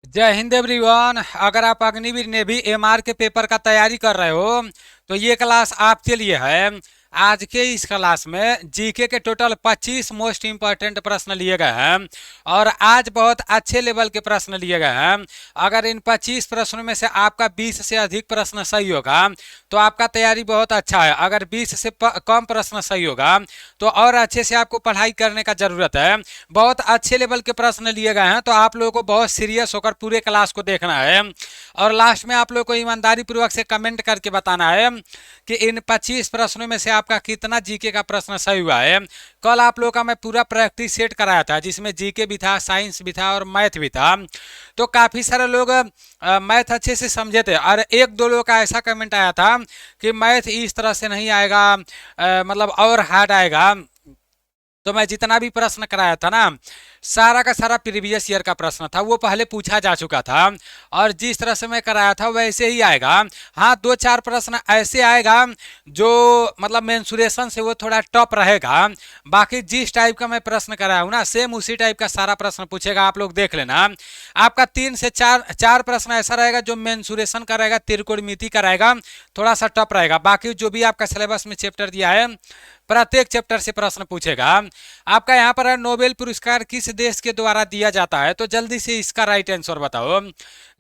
जय हिंद एवरीवन। अगर आप अग्निवीर नेवी एमआर के पेपर का तैयारी कर रहे हो तो ये क्लास आपके लिए है। आज के इस क्लास में जीके के टोटल 25 मोस्ट इंपॉर्टेंट प्रश्न लिए गए हैं और आज बहुत अच्छे लेवल के प्रश्न लिए गए हैं। अगर इन 25 प्रश्नों में से आपका 20 से अधिक प्रश्न सही होगा तो आपका तैयारी बहुत अच्छा है। अगर 20 से कम प्रश्न सही होगा तो और अच्छे से आपको पढ़ाई करने का जरूरत है। बहुत अच्छे लेवल के प्रश्न लिए गए हैं तो आप लोगों को बहुत सीरियस होकर पूरे क्लास को देखना है और लास्ट में आप लोगों को ईमानदारी पूर्वक से कमेंट करके बताना है कि इन 25 प्रश्नों में से आपका कितना जीके का प्रश्न सही हुआ है। कल आप लोगों का मैं पूरा प्रैक्टिस सेट कराया था जिसमें जीके भी था, साइंस भी था और मैथ भी था। तो काफ़ी सारे लोग मैथ अच्छे से समझे थे और एक दो लोग का ऐसा कमेंट आया था कि मैथ इस तरह से नहीं आएगा, मतलब और हार्ड आएगा। तो मैं जितना भी प्रश्न कराया था ना, सारा का सारा प्रीवियस ईयर का प्रश्न था, वो पहले पूछा जा चुका था और जिस तरह से मैं कराया था वैसे ही आएगा। हाँ, दो चार प्रश्न ऐसे आएगा जो मतलब मेंसुरेशन से वो थोड़ा टफ रहेगा। बाकी जिस टाइप का मैं प्रश्न कराया हूँ ना सेम उसी टाइप का सारा प्रश्न पूछेगा, आप लोग देख लेना। आपका 3 से 4 प्रश्न ऐसा रहेगा जो मेंसुरेशन का रहेगा, त्रिकोणमिति का रहेगा, थोड़ा सा टफ रहेगा। बाकी जो भी आपका सिलेबस में चैप्टर दिया है प्रत्येक चैप्टर से प्रश्न पूछेगा। आपका यहाँ पर है नोबेल पुरस्कार किस देश के द्वारा दिया जाता है, तो जल्दी से इसका राइट आंसर बताओ।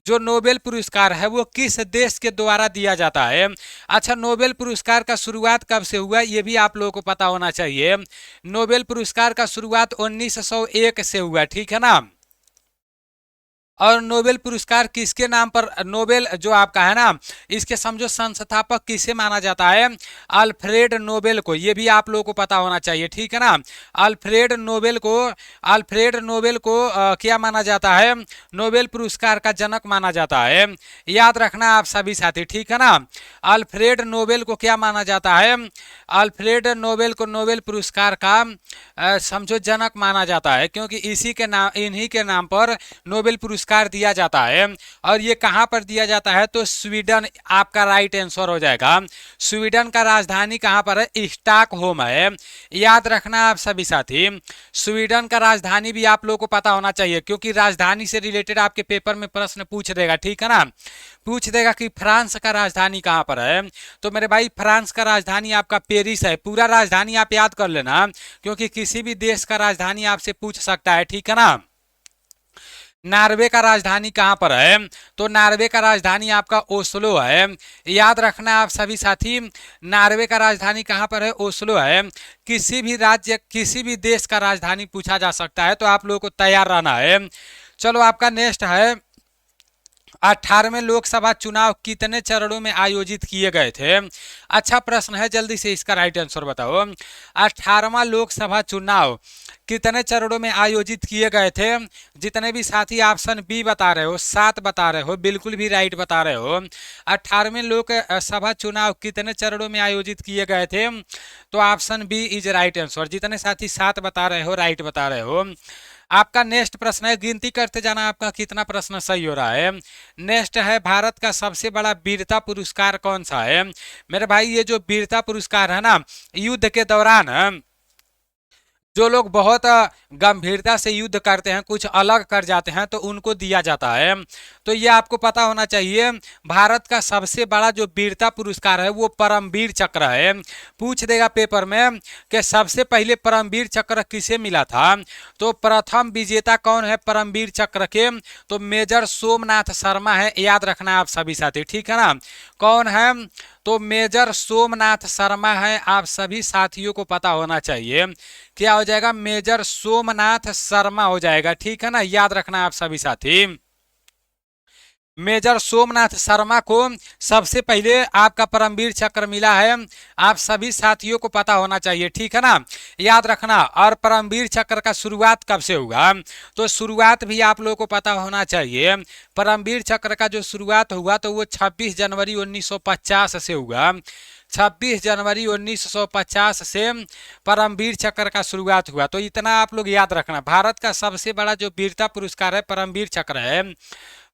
जो नोबेल पुरस्कार है वो किस देश के द्वारा दिया जाता है। अच्छा, नोबेल पुरस्कार का शुरुआत कब से हुआ ये भी आप लोगों को पता होना चाहिए। नोबेल पुरस्कार का शुरुआत 1901 से हुआ, ठीक है ना। और नोबेल पुरस्कार किसके नाम पर, नोबेल जो आपका है ना, इसके समझो संस्थापक किसे माना जाता है, अल्फ्रेड नोबेल को। ये भी आप लोगों को पता होना चाहिए, ठीक है ना। अल्फ्रेड नोबेल को क्या माना जाता है, नोबेल पुरस्कार का जनक माना जाता है। याद रखना आप सभी साथी, ठीक है ना। अल्फ्रेड नोबेल को क्या माना जाता है, अल्फ्रेड नोबेल को नोबेल पुरस्कार का समझो जनक माना जाता है, क्योंकि इसी के नाम, इन्हीं के नाम पर नोबेल पुरस्कार दिया जाता है। और ये कहाँ पर दिया जाता है, तो स्वीडन आपका राइट आंसर हो जाएगा। स्वीडन का राजधानी कहाँ पर है, स्टॉकहोम है। याद रखना आप सभी साथी, स्वीडन का राजधानी भी आप लोगों को पता होना चाहिए, क्योंकि राजधानी से रिलेटेड आपके पेपर में प्रश्न पूछ देगा, ठीक है ना। पूछ देगा कि फ्रांस का राजधानी कहाँ पर है, तो मेरे भाई फ्रांस का राजधानी आपका पेरिस है। पूरा राजधानी आप याद कर लेना, क्योंकि किसी भी देश का राजधानी आपसे पूछ सकता है, ठीक है ना। नॉर्वे का राजधानी कहाँ पर है, तो नॉर्वे का राजधानी आपका ओस्लो है। याद रखना आप सभी साथी, नॉर्वे का राजधानी कहाँ पर है, ओस्लो है। किसी भी राज्य, किसी भी देश का राजधानी पूछा जा सकता है, तो आप लोगों को तैयार रहना है। चलो, आपका नेक्स्ट है 18वें लोकसभा चुनाव कितने चरणों में आयोजित किए गए थे। अच्छा प्रश्न है, जल्दी से इसका राइट आंसर बताओ। 18वां लोकसभा चुनाव कितने चरणों में आयोजित किए गए थे। जितने भी साथी ऑप्शन बी बता रहे हो, 7 बता रहे हो, बिल्कुल भी राइट बता रहे हो। 18वें लोकसभा चुनाव कितने चरणों में आयोजित किए गए थे, तो option B is right answer. जितने साथी 7 बता रहे हो राइट बता रहे हो। आपका नेक्स्ट प्रश्न है, गिनती करते जाना आपका कितना प्रश्न सही हो रहा है। नेक्स्ट है, भारत का सबसे बड़ा वीरता पुरस्कार कौन सा है। मेरे भाई ये जो वीरता पुरस्कार है ना, युद्ध के दौरान जो लोग बहुत गंभीरता से युद्ध करते हैं, कुछ अलग कर जाते हैं, तो उनको दिया जाता है। तो ये आपको पता होना चाहिए। भारत का सबसे बड़ा जो वीरता पुरस्कार है वो परमवीर चक्र है। पूछ देगा पेपर में कि सबसे पहले परमवीर चक्र किसे मिला था, तो प्रथम विजेता कौन है परमवीर चक्र के, तो मेजर सोमनाथ शर्मा है। याद रखना आप सभी साथी, ठीक है ना। कौन है, तो मेजर सोमनाथ शर्मा है। आप सभी साथियों को पता होना चाहिए, क्या हो जाएगा, मेजर सोमनाथ शर्मा हो जाएगा, ठीक है ना। याद रखना आप सभी साथी, मेजर सोमनाथ शर्मा को सबसे पहले आपका परमवीर चक्र मिला है। आप सभी साथियों को पता होना चाहिए, ठीक है ना। याद रखना। और परमवीर चक्र का शुरुआत कब से हुआ, तो शुरुआत भी आप लोगों को पता होना चाहिए। परमवीर चक्र का जो शुरुआत हुआ तो वो 26 जनवरी 1950 से हुआ। 26 जनवरी 1950 से परमवीर चक्र का शुरुआत हुआ। तो इतना आप लोग याद रखना, भारत का सबसे बड़ा जो वीरता पुरस्कार है परमवीर चक्र है।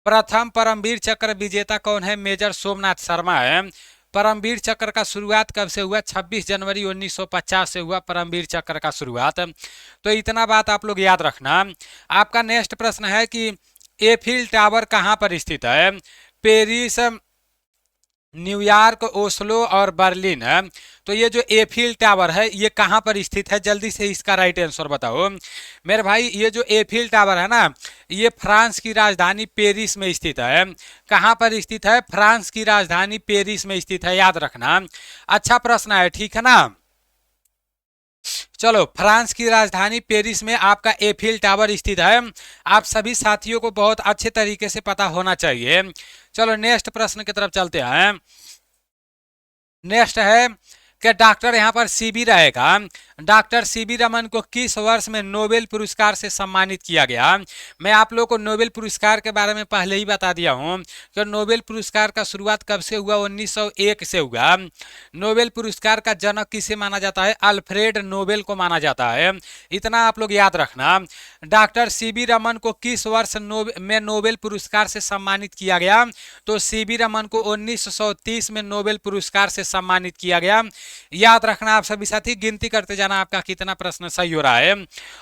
प्रथम परमवीर चक्र विजेता कौन है, मेजर सोमनाथ शर्मा है। परमवीर चक्र का शुरुआत कब से हुआ, 26 जनवरी 1950 से हुआ परमवीर चक्र का शुरुआत। तो इतना बात आप लोग याद रखना। आपका नेक्स्ट प्रश्न है कि एफिल टावर कहाँ पर स्थित है? पेरिस, न्यूयॉर्क, ओस्लो और बर्लिन है। तो ये जो एफिल टावर है ये कहाँ पर स्थित है? जल्दी से इसका राइट आंसर बताओ मेरे भाई। ये जो एफिल टावर है ना, ये फ्रांस की राजधानी पेरिस में स्थित है। कहाँ पर स्थित है? फ्रांस की राजधानी पेरिस में स्थित है, याद रखना। अच्छा प्रश्न है, ठीक है ना। चलो, फ्रांस की राजधानी पेरिस में आपका एफिल टावर स्थित है। आप सभी साथियों को बहुत अच्छे तरीके से पता होना चाहिए। चलो नेक्स्ट प्रश्न की तरफ चलते हैं। नेक्स्ट है कि डॉक्टर यहाँ पर सीबी रहेगा। डॉक्टर सीबी रमन को किस वर्ष में नोबेल पुरस्कार से सम्मानित किया गया? मैं आप लोगों को नोबेल पुरस्कार के बारे में पहले ही बता दिया हूँ कि नोबेल पुरस्कार का शुरुआत कब से हुआ? 1901 से हुआ। नोबेल पुरस्कार का जनक किसे माना जाता है? अल्फ्रेड नोबेल को माना जाता है। इतना आप लोग याद रखना। डॉक्टर सीबी रमन को किस वर्ष में नोबेल पुरस्कार से सम्मानित किया गया? तो सीबी रमन को 1930 में नोबेल पुरस्कार से सम्मानित किया गया। याद रखना आप सभी साथी, गिनती करते जाना आपका कितना प्रश्न सही हो रहा है।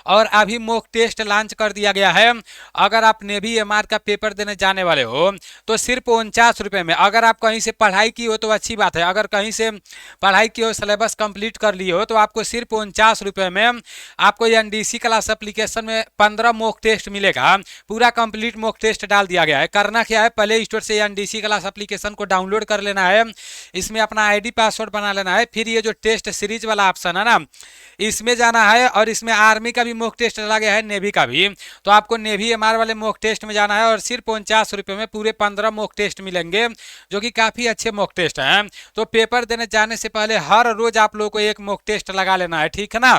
और अभी मॉक टेस्ट लॉन्च कर दिया गया है। अगर आप नेवी एमआर का पेपर देने जाने वाले हो तो सिर्फ 49 रुपये में, अगर आप कहीं से पढ़ाई की हो तो अच्छी बात है, अगर कहीं से पढ़ाई की हो, सिलेबस कंप्लीट कर लिए हो, तो आपको सिर्फ 49 रुपये में आपको एनडीसी क्लास एप्लीकेशन में 15 मॉक टेस्ट मिलेगा। पूरा कंप्लीट मॉक टेस्ट डाल दिया गया है। करना क्या है, प्ले स्टोर से एनडीसी क्लास एप्लीकेशन को डाउनलोड कर लेना है, इसमें अपना आईडी पासवर्ड बना लेना है, फिर ये जो टेस्ट सीरीज वाला ऑप्शन है ना, इसमें जाना है। और इसमें आर्मी का भी मॉक टेस्ट डाला गया है, नेवी का भी। तो आपको नेवी एमआर वाले मॉक टेस्ट में जाना है और सिर्फ 49 रुपये में पूरे 15 मॉक टेस्ट मिलेंगे, जो कि काफ़ी अच्छे मॉक टेस्ट हैं। तो पेपर देने जाने से पहले हर रोज आप लोग को एक मॉक टेस्ट लगा लेना है, ठीक है ना,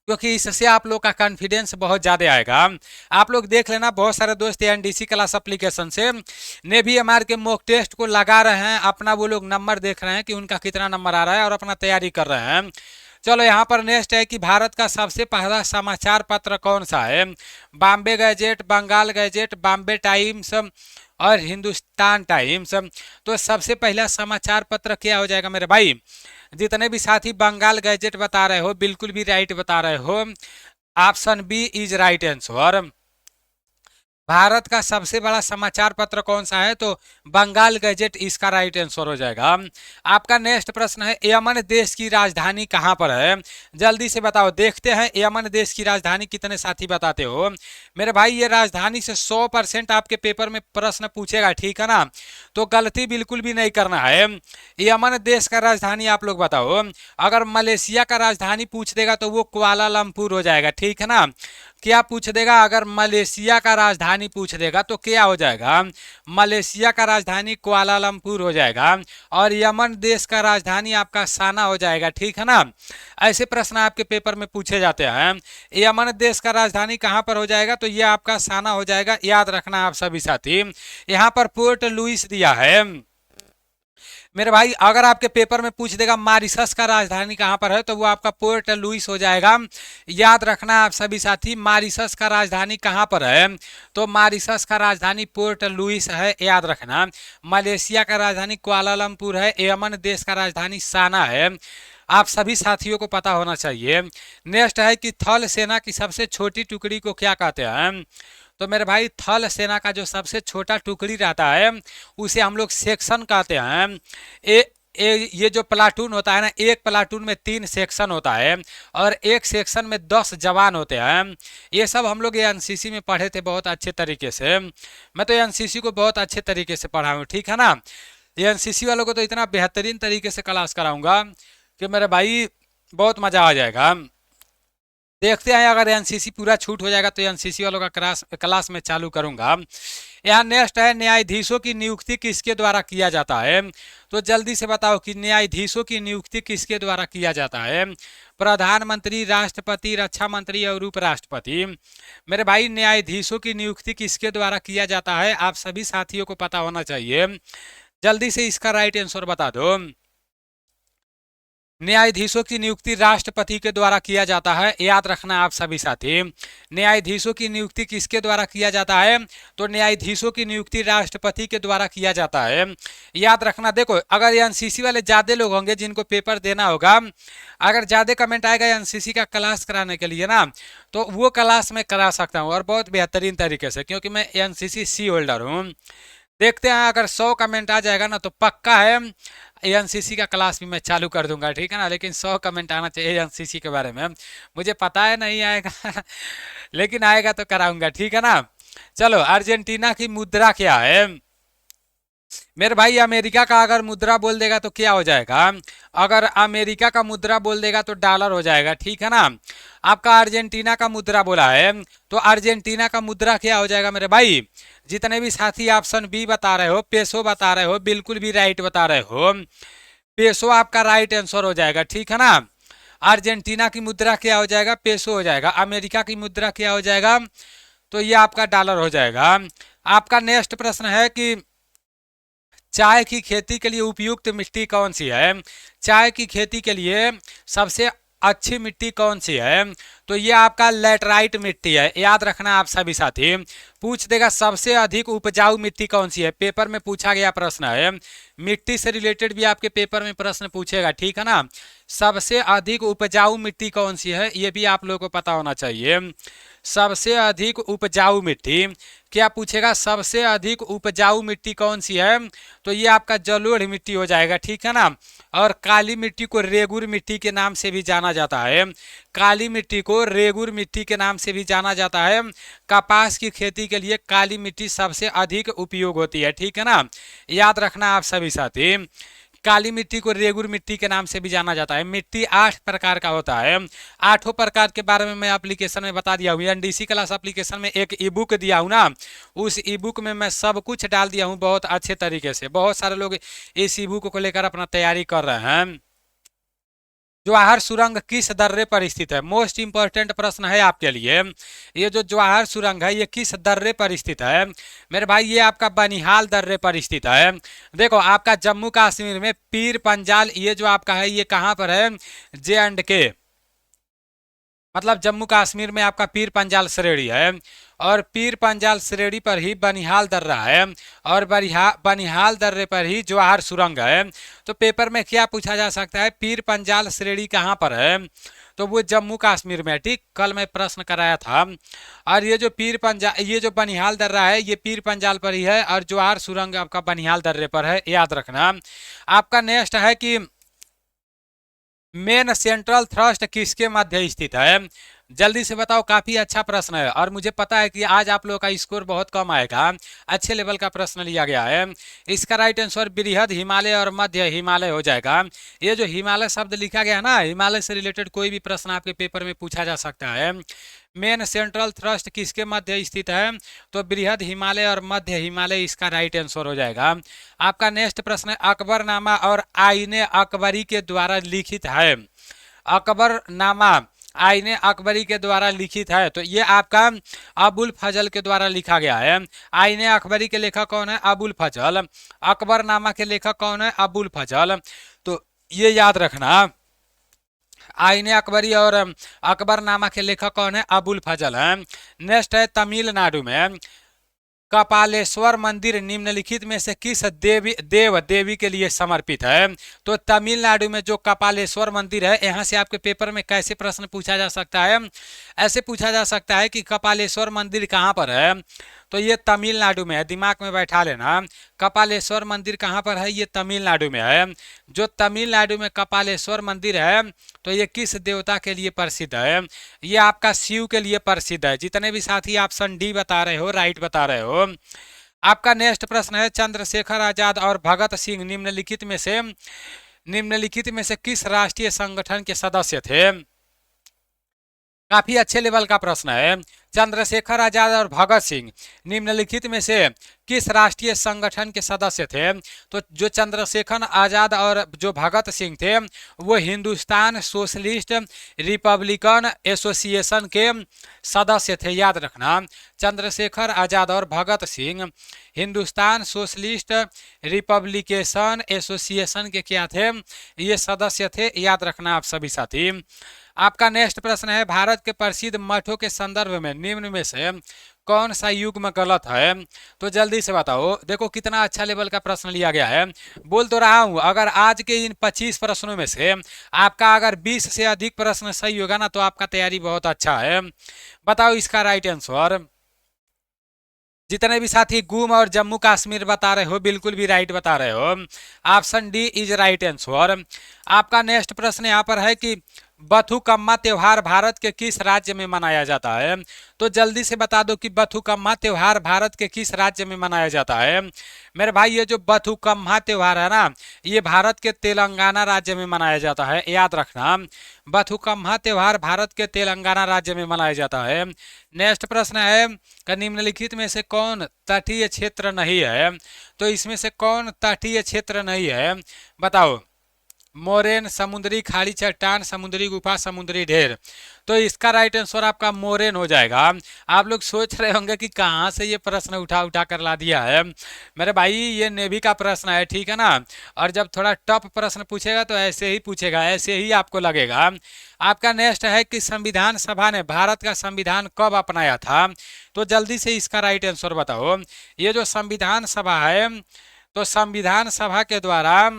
क्योंकि इससे आप लोग का कॉन्फिडेंस बहुत ज़्यादा आएगा। आप लोग देख लेना, बहुत सारे दोस्त एनडीसी क्लास एप्लीकेशन से नेवी एमआर के मॉक टेस्ट को लगा रहे हैं, अपना वो लोग नंबर देख रहे हैं कि उनका कितना नंबर आ रहा है और अपना तैयारी कर रहे हैं। चलो यहाँ पर नेक्स्ट है कि भारत का सबसे पहला समाचार पत्र कौन सा है? Bombay Gazette, Bengal Gazette, Bombay Times और हिंदुस्तान टाइम्स। तो सबसे पहला समाचार पत्र क्या हो जाएगा मेरे भाई? जितने भी साथी बंगाल गैजेट बता रहे हो, बिल्कुल भी राइट बता रहे हो। Option B is right answer. भारत का सबसे बड़ा समाचार पत्र कौन सा है? तो बंगाल गैजेट इसका राइट आंसर हो जाएगा। आपका नेक्स्ट प्रश्न है, यमन देश की राजधानी कहाँ पर है? जल्दी से बताओ, देखते हैं यमन देश की राजधानी कितने साथी बताते हो मेरे भाई। ये राजधानी से 100% आपके पेपर में प्रश्न पूछेगा, ठीक है ना, तो गलती बिल्कुल भी नहीं करना है। यमन देश का राजधानी आप लोग बताओ। अगर मलेशिया का राजधानी पूछ देगा तो वो कुआलालंपुर हो जाएगा, ठीक है ना। क्या पूछ देगा? अगर मलेशिया का राजधानी पूछ देगा तो क्या हो जाएगा? मलेशिया का राजधानी कुआलालंपुर हो जाएगा। और यमन देश का राजधानी आपका साना हो जाएगा, ठीक है ना। ऐसे प्रश्न आपके पेपर में पूछे जाते हैं। यमन देश का राजधानी कहाँ पर हो जाएगा? तो ये आपका साना हो जाएगा, याद रखना आप सभी साथी। यहाँ पर पोर्ट लुइस दिया है मेरे भाई। अगर आपके पेपर में पूछ देगा मॉरिशस का राजधानी कहाँ पर है, तो वो आपका पोर्ट लुइस हो जाएगा। याद रखना आप सभी साथी, मॉरिशस का राजधानी कहाँ पर है? तो मॉरिशस का राजधानी पोर्ट लुइस है, याद रखना। मलेशिया का राजधानी कुआलालंपुर है। यमन देश का राजधानी साना है। आप सभी साथियों को पता होना चाहिए। नेक्स्ट है कि थल सेना की सबसे छोटी टुकड़ी को क्या कहते हैं? तो मेरे भाई, थल सेना का जो सबसे छोटा टुकड़ी रहता है उसे हम लोग सेक्शन कहते हैं। ये जो प्लाटून होता है ना, एक प्लाटून में 3 सेक्शन होता है और एक सेक्शन में 10 जवान होते हैं। ये सब हम लोग एनसीसी में पढ़े थे बहुत अच्छे तरीके से। मैं तो एनसीसी को बहुत अच्छे तरीके से पढ़ा हूँ, ठीक है ना। एनसीसी वालों को तो इतना बेहतरीन तरीके से क्लास कराऊंगा कि मेरे भाई बहुत मज़ा आ जाएगा। देखते हैं, अगर एनसीसी पूरा छूट हो जाएगा तो एनसीसी वालों का क्लास में चालू करूंगा। यहाँ नेक्स्ट है, न्यायाधीशों की नियुक्ति किसके द्वारा किया जाता है? तो जल्दी से बताओ कि न्यायाधीशों की नियुक्ति किसके द्वारा किया जाता है? प्रधानमंत्री, राष्ट्रपति, रक्षा मंत्री और उपराष्ट्रपति। मेरे भाई, न्यायाधीशों की नियुक्ति किसके द्वारा किया जाता है? आप सभी साथियों को पता होना चाहिए। जल्दी से इसका राइट आंसर बता दो। न्यायाधीशों की नियुक्ति राष्ट्रपति के द्वारा किया जाता है, याद रखना आप सभी साथी। न्यायाधीशों की नियुक्ति किसके द्वारा किया जाता है? तो न्यायाधीशों की नियुक्ति राष्ट्रपति के द्वारा किया जाता है, याद रखना। देखो अगर एनसीसी वाले ज्यादा लोग होंगे जिनको पेपर देना होगा, अगर ज्यादा कमेंट आएगा एनसीसी का क्लास कराने के लिए ना, तो वो क्लास मैं करा सकता हूँ और बहुत बेहतरीन तरीके से, क्योंकि मैं एनसीसी सी होल्डर हूँ। देखते हैं अगर 100 कमेंट आ जाएगा ना तो पक्का है एनसीसी का क्लास भी मैं चालू कर दूंगा, ठीक है ना। लेकिन 100 कमेंट आना चाहिए एनसीसी के बारे में, मुझे पता है नहीं आएगा लेकिन आएगा तो कराऊंगा, ठीक है ना। चलो, अर्जेंटीना की मुद्रा क्या है? मेरे भाई अमेरिका का अगर मुद्रा बोल देगा तो क्या हो जाएगा? अगर अमेरिका का मुद्रा बोल देगा तो डॉलर हो जाएगा, ठीक है ना। आपका अर्जेंटीना का मुद्रा बोला है तो अर्जेंटीना का मुद्रा क्या हो जाएगा मेरे भाई? जितने भी साथी ऑप्शन बी बता रहे हो, पेसो बता रहे हो, बिल्कुल भी राइट बता रहे हो। पेसो आपका राइट आंसर हो जाएगा, ठीक है ना। अर्जेंटीना की मुद्रा क्या हो जाएगा? पेसो हो जाएगा। अमेरिका की मुद्रा क्या हो जाएगा? तो ये आपका डॉलर हो जाएगा। आपका नेक्स्ट प्रश्न है कि चाय की खेती के लिए उपयुक्त मिट्टी कौन सी है? चाय की खेती के लिए सबसे अच्छी मिट्टी कौन सी है? तो ये आपका लेटराइट मिट्टी है, याद रखना आप सभी साथी। पूछ देगा सबसे अधिक उपजाऊ मिट्टी कौन सी है, पेपर में पूछा गया प्रश्न है। मिट्टी से रिलेटेड भी आपके पेपर में प्रश्न पूछेगा, ठीक है ना। सबसे अधिक उपजाऊ मिट्टी कौन सी है ये भी आप लोगों को पता होना चाहिए। सबसे अधिक उपजाऊ मिट्टी क्या पूछेगा? सबसे अधिक उपजाऊ मिट्टी कौन सी है? तो ये आपका जलोढ़ मिट्टी हो जाएगा, ठीक है ना। और काली मिट्टी को रेगुर मिट्टी के नाम से भी जाना जाता है। काली मिट्टी को रेगुर मिट्टी के नाम से भी जाना जाता है। कपास की खेती के लिए काली मिट्टी सबसे अधिक उपयोग होती है, ठीक है ना। याद रखना आप सभी साथी, काली मिट्टी को रेगुर मिट्टी के नाम से भी जाना जाता है। मिट्टी 8 प्रकार का होता है। 8 प्रकार के बारे में मैं एप्लीकेशन में बता दिया हूँ। एनडीसी क्लास एप्लीकेशन में एक ई बुक दिया हूँ ना, उस ई बुक में मैं सब कुछ डाल दिया हूँ बहुत अच्छे तरीके से। बहुत सारे लोग इस ई बुक को लेकर अपना तैयारी कर रहे हैं। जवाहर सुरंग किस दर्रे पर स्थित है? मोस्ट इंपॉर्टेंट प्रश्न है आपके लिए। ये जो जवाहर सुरंग है ये किस दर्रे पर स्थित है? मेरे भाई ये आपका बनिहाल दर्रे पर स्थित है। देखो आपका जम्मू कश्मीर में पीर पंजाल, ये जो आपका है ये कहाँ पर है? J&K, मतलब जम्मू कश्मीर में आपका पीर पंजाल श्रेणी है। और पीर पंजाल श्रेणी पर ही बनिहाल दर्रा है, और बनिहाल दर्रे पर ही जवाहर सुरंग है। तो पेपर में क्या पूछा जा सकता है? पीर पंजाल श्रेणी कहाँ पर है? तो वो जम्मू कश्मीर में है, ठीक। कल मैं प्रश्न कराया था। और ये जो ये जो बनिहाल दर्रा है ये पीर पंजाल पर ही है, और जवाहर सुरंग आपका बनिहाल दर्रे पर है, याद रखना। आपका नेक्स्ट है कि मेन सेंट्रल थ्रस्ट किसके मध्य स्थित है? जल्दी से बताओ, काफी अच्छा प्रश्न है और मुझे पता है कि आज आप लोगों का स्कोर बहुत कम आएगा। अच्छे लेवल का प्रश्न लिया गया है। इसका राइट आंसर बृहद हिमालय और मध्य हिमालय हो जाएगा। ये जो हिमालय शब्द लिखा गया है ना, हिमालय से रिलेटेड कोई भी प्रश्न आपके पेपर में पूछा जा सकता है। मेन सेंट्रल थ्रस्ट किसके मध्य स्थित है? तो बृहद हिमालय और मध्य हिमालय इसका राइट आंसर हो जाएगा। आपका नेक्स्ट प्रश्न है अकबरनामा और आईने अकबरी के द्वारा लिखित है। अकबरनामा आईने अकबरी के द्वारा लिखित है, तो ये आपका अबुल फजल के द्वारा लिखा गया है। आईने अकबरी के लेखक कौन है? अबुल फजल। अकबरनामा के लेखक कौन है? अबुल फजल। तो ये याद रखना, आईने अकबरी और अकबरनामा के लेखक कौन है? अबुल फजल है। नेक्स्ट है तमिलनाडु में कपालेश्वर मंदिर निम्नलिखित में से किस देव देवी के लिए समर्पित है? तो तमिलनाडु में जो कपालेश्वर मंदिर है, यहाँ से आपके पेपर में कैसे प्रश्न पूछा जा सकता है? ऐसे पूछा जा सकता है कि कपालेश्वर मंदिर कहाँ पर है? तो ये तमिलनाडु में है, दिमाग में बैठा लेना। कपालेश्वर मंदिर कहाँ पर है? ये तमिलनाडु में है। जो तमिलनाडु में कपालेश्वर मंदिर है तो ये किस देवता के लिए प्रसिद्ध है? ये आपका शिव के लिए प्रसिद्ध है। जितने भी साथी ऑप्शन डी बता रहे हो, राइट बता रहे हो। आपका नेक्स्ट प्रश्न है चंद्रशेखर आजाद और भगत सिंह निम्नलिखित में से किस राष्ट्रीय संगठन के सदस्य थे? काफी अच्छे लेवल का प्रश्न है। चंद्रशेखर आजाद और भगत सिंह निम्नलिखित में से किस राष्ट्रीय संगठन के सदस्य थे? तो जो चंद्रशेखर आजाद और जो भगत सिंह थे वो हिंदुस्तान सोशलिस्ट रिपब्लिकन एसोसिएशन के सदस्य थे, याद रखना। चंद्रशेखर आजाद और Bhagat Singh Hindustan socialist republication association के क्या थे? ये सदस्य थे, याद रखना आप सभी साथी। आपका नेक्स्ट प्रश्न है, भारत के प्रसिद्ध मठों के संदर्भ में निम्न में से कौन सा युग्म गलत है? तो जल्दी से बताओ। देखो कितना अच्छा लेवल का प्रश्न लिया गया है। बोल तो रहा हूं, अगर आज के इन 25 प्रश्नों में से आपका अगर 20 से अधिक प्रश्न सही होगा ना तो आपका तैयारी बहुत अच्छा है। बताओ इसका राइट आंसर। जितने भी साथी गुम और जम्मू कश्मीर बता रहे हो बिल्कुल भी राइट बता रहे हो। Option D is right answer. आपका नेक्स्ट प्रश्न यहाँ पर है कि बथुकम्मा त्योहार भारत के किस राज्य में मनाया जाता है? तो जल्दी से बता दो कि बथुकम्मा त्योहार भारत के किस राज्य में मनाया जाता है? मेरे भाई ये जो बथुकम्मा त्योहार है ना ये भारत के तेलंगाना राज्य में मनाया जाता है, याद रखना। बथुकम्मा त्योहार भारत के तेलंगाना राज्य में मनाया जाता है। नेक्स्ट प्रश्न है कि निम्नलिखित में से कौन तटीय क्षेत्र नहीं है? तो इसमें से कौन तटीय क्षेत्र नहीं है बताओ। मोरेन, समुद्री खाड़ी चट्टान, समुद्री गुफा, समुद्री ढेर। तो इसका राइट आंसर आपका मोरेन हो जाएगा। आप लोग सोच रहे होंगे कि कहाँ से ये प्रश्न उठा उठा कर ला दिया है। मेरे भाई ये नेवी का प्रश्न है, ठीक है ना। और जब थोड़ा टफ प्रश्न पूछेगा तो ऐसे ही पूछेगा, ऐसे ही आपको लगेगा। आपका नेक्स्ट है कि संविधान सभा ने भारत का संविधान कब अपनाया था? तो जल्दी से इसका राइट आंसर बताओ। ये जो संविधान सभा है तो संविधान सभा के द्वारा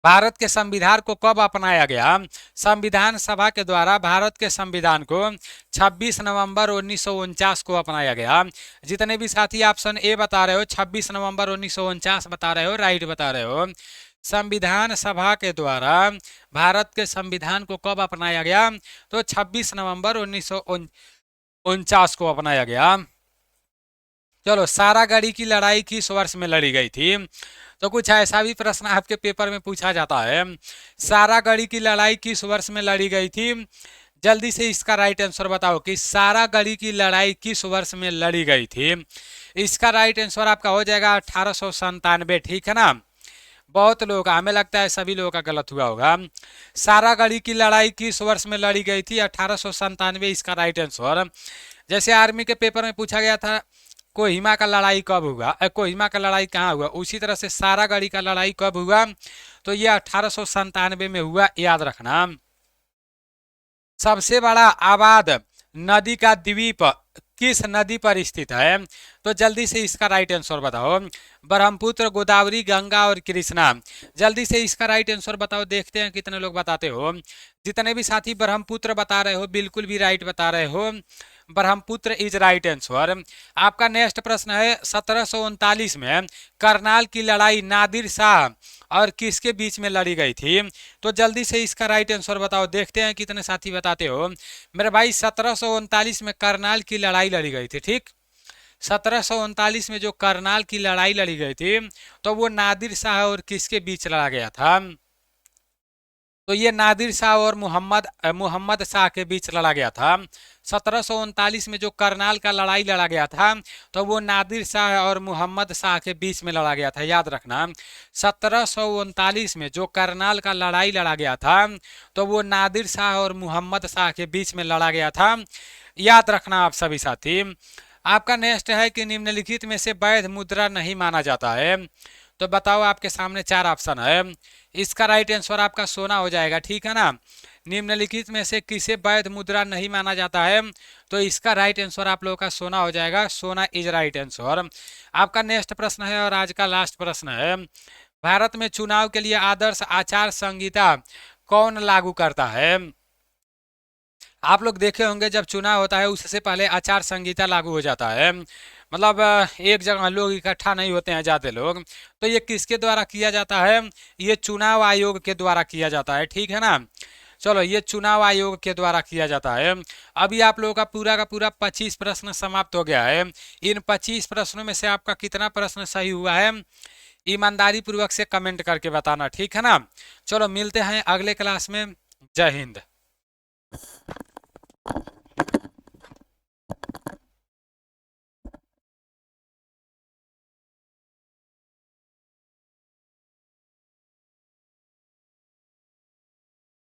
भारत के संविधान को कब अपनाया गया? संविधान सभा के द्वारा भारत के संविधान को 26 नवंबर 1949 को अपनाया गया। जितने भी साथी ऑप्शन ए बता रहे हो 26 नवंबर 1949 बता रहे हो, राइट बता रहे हो। संविधान सभा के द्वारा भारत के संविधान को कब अपनाया गया? तो 26 नवंबर 1949 को अपनाया गया। चलो, सारागढ़ी की लड़ाई किस वर्ष में लड़ी गई थी? तो कुछ ऐसा भी प्रश्न आपके पेपर में पूछा जाता है। सारागढ़ी की लड़ाई किस वर्ष में लड़ी गई थी? जल्दी से इसका राइट आंसर बताओ कि सारागढ़ी की लड़ाई किस वर्ष में लड़ी गई थी। इसका राइट आंसर आपका हो जाएगा 1897, ठीक है ना। बहुत लोग, हमें लगता है सभी लोगों का गलत हुआ होगा। सारागढ़ी की लड़ाई किस वर्ष में लड़ी गई थी? 1897 इसका राइट आंसर। जैसे आर्मी के पेपर में पूछा गया था कोहिमा का लड़ाई कब हुआ, कोहिमा का लड़ाई कहाँ हुआ, उसी तरह से सारागढ़ी का लड़ाई कब हुआ? तो ये 1897 में हुआ, याद रखना। सबसे बड़ा आबाद नदी का द्वीप किस नदी पर स्थित है? तो जल्दी से इसका राइट आंसर बताओ। ब्रह्मपुत्र, गोदावरी, गंगा और कृष्णा। जल्दी से इसका राइट आंसर बताओ, देखते हैं कितने लोग बताते हो। जितने भी साथी ब्रह्मपुत्र बता रहे हो बिल्कुल भी राइट बता रहे हो। Brahmaputra is right answer. आपका नेक्स्ट प्रश्न है 1739 में करनाल की लड़ाई नादिर शाह और किसके बीच में लड़ी गई थी? तो जल्दी से इसका राइट आंसर बताओ, देखते हैं कितने साथी बताते हो। मेरे भाई 1739 में करनाल की लड़ाई लड़ी गई थी, ठीक। 1739 में जो करनाल की लड़ाई लड़ी गई थी तो वो नादिर शाह और किसके बीच लड़ा गया था? तो ये नादिर शाह और मोहम्मद शाह के बीच लड़ा गया था। 1739 में जो करनाल का लड़ाई लड़ा गया था तो वो नादिर शाह और मोहम्मद शाह के बीच में लड़ा गया था, याद रखना। 1739 में जो करनाल का लड़ाई लड़ा गया था तो वो नादिर शाह और मोहम्मद शाह के बीच में लड़ा गया था, याद रखना आप सभी साथी। आपका नेक्स्ट है कि निम्नलिखित में से वैध मुद्रा नहीं माना जाता है। तो बताओ, आपके सामने 4 ऑप्शन है। इसका राइट आंसर आपका सोना हो जाएगा, ठीक है ना। निम्नलिखित में से किसे वैध मुद्रा नहीं माना जाता है? तो इसका राइट आंसर आप लोगों का सोना हो जाएगा। सोना इज राइट आंसर। आपका नेक्स्ट प्रश्न है और आज का लास्ट प्रश्न है, भारत में चुनाव के लिए आदर्श आचार संहिता कौन लागू करता है? आप लोग देखे होंगे जब चुनाव होता है उससे पहले आचार संहिता लागू हो जाता है। मतलब एक जगह लोग इकट्ठा नहीं होते हैं ज़्यादा लोग। तो ये किसके द्वारा किया जाता है? ये चुनाव आयोग के द्वारा किया जाता है, ठीक है ना। चलो, ये चुनाव आयोग के द्वारा किया जाता है। अभी आप लोगों का पूरा 25 प्रश्न समाप्त हो गया है। इन 25 प्रश्नों में से आपका कितना प्रश्न सही हुआ है ईमानदारी पूर्वक से कमेंट करके बताना, ठीक है ना। चलो, मिलते हैं अगले क्लास में। जय हिंद।